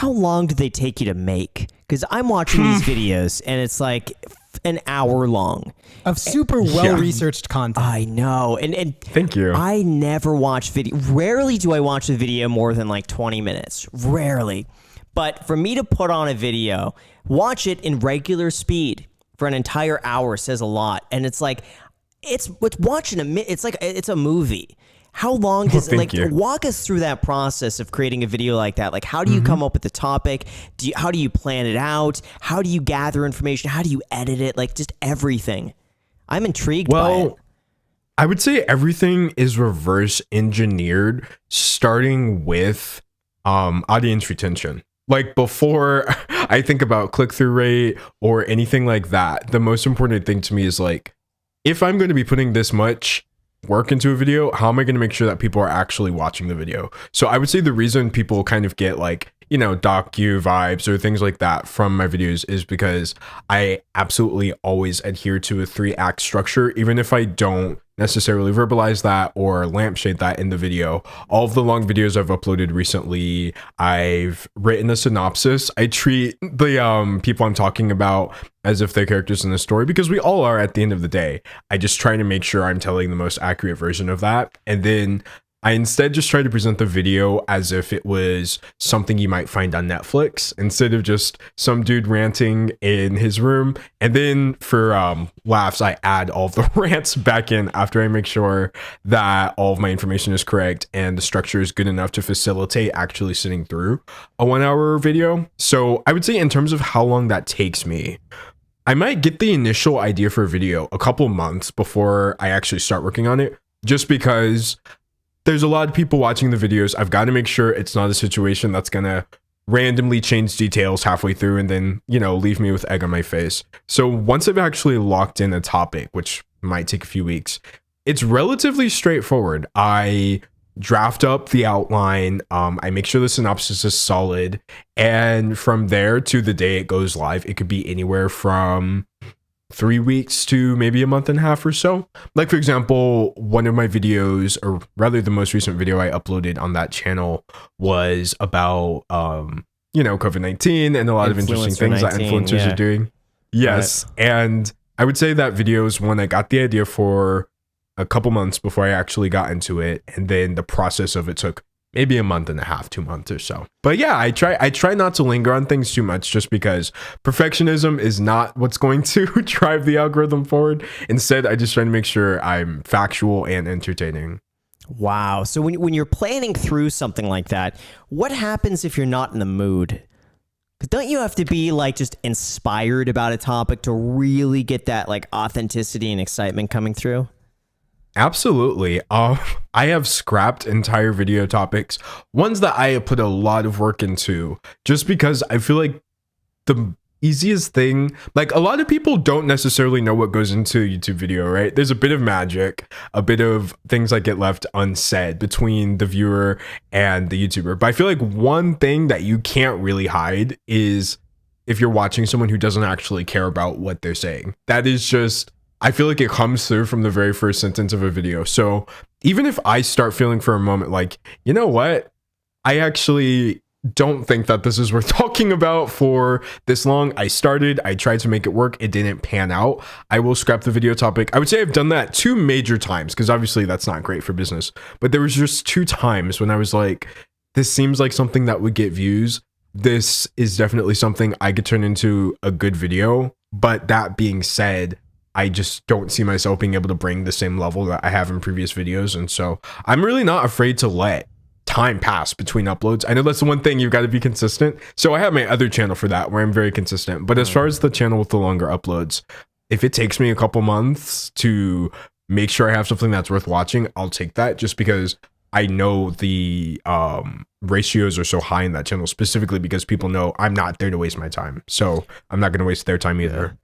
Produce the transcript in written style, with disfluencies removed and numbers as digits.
how long do they take you to make? Because I'm watching these videos and it's like an hour long of super well-researched content. I know. And thank you. I never watch video. Rarely do I watch a video more than like 20 minutes. Rarely. But for me to put on a video, watch it in regular speed for an entire hour says a lot. And it's like, it's watching it's like, it's a movie. How long does walk us through that process of creating a video like that? Like, how do you come up with the topic? How do you plan it out? How do you gather information? How do you edit it? Like, just everything. I'm intrigued by it. I would say everything is reverse engineered, starting with audience retention. Like, before I think about click-through rate or anything like that, the most important thing to me is like, if I'm going to be putting this much work into a video, how am I going to make sure that people are actually watching the video? So I would say the reason people kind of get like, you know, docu vibes or things like that from my videos is because I absolutely always adhere to a 3-act structure, even if I don't necessarily verbalize that or lampshade that in the video. All of the long videos I've uploaded recently, I've written a synopsis. I treat the people I'm talking about as if they're characters in the story, because we all are at the end of the day. I just try to make sure I'm telling the most accurate version of that. And then I instead just try to present the video as if it was something you might find on Netflix, instead of just some dude ranting in his room. And then for laughs, I add all of the rants back in after I make sure that all of my information is correct and the structure is good enough to facilitate actually sitting through a 1-hour video. So I would say in terms of how long that takes me, I might get the initial idea for a video a couple months before I actually start working on it, just because there's a lot of people watching the videos. I've got to make sure it's not a situation that's going to randomly change details halfway through and then, you know, leave me with egg on my face. So once I've actually locked in a topic, which might take a few weeks, it's relatively straightforward. I draft up the outline. I make sure the synopsis is solid. And from there to the day it goes live, it could be anywhere from 3 weeks to maybe a month and a half or so. Like, for example, one of my videos, or rather the most recent video I uploaded on that channel, was about you know, COVID-19 and a lot of interesting things that influencers are doing. Yes. Right. And I would say that video is one I got the idea for a couple months before I actually got into it, and then the process of it took maybe a month and a half, 2 months or so. But yeah, I try not to linger on things too much, just because perfectionism is not what's going to drive the algorithm forward. Instead, I just try to make sure I'm factual and entertaining. Wow. So when you're planning through something like that, what happens if you're not in the mood? 'Cause don't you have to be like just inspired about a topic to really get that like authenticity and excitement coming through? Absolutely. I have scrapped entire video topics, ones that I have put a lot of work into, just because I feel like the easiest thing, like, a lot of people don't necessarily know what goes into a YouTube video, right? There's a bit of magic, a bit of things that get left unsaid between the viewer and the YouTuber. But I feel like one thing that you can't really hide is if you're watching someone who doesn't actually care about what they're saying. That is just, I feel like it comes through from the very first sentence of a video. So even if I start feeling for a moment like, you know what, I actually don't think that this is worth talking about for this long. I tried to make it work. It didn't pan out. I will scrap the video topic. I would say I've done that 2 major times, because obviously that's not great for business. But there was just 2 times when I was like, this seems like something that would get views. This is definitely something I could turn into a good video. But that being said, I just don't see myself being able to bring the same level that I have in previous videos. And so I'm really not afraid to let time pass between uploads. I know that's the one thing, you've got to be consistent. So I have my other channel for that, where I'm very consistent. But as far as the channel with the longer uploads, if it takes me a couple months to make sure I have something that's worth watching, I'll take that, just because I know the ratios are so high in that channel, specifically because people know I'm not there to waste my time. So I'm not going to waste their time either.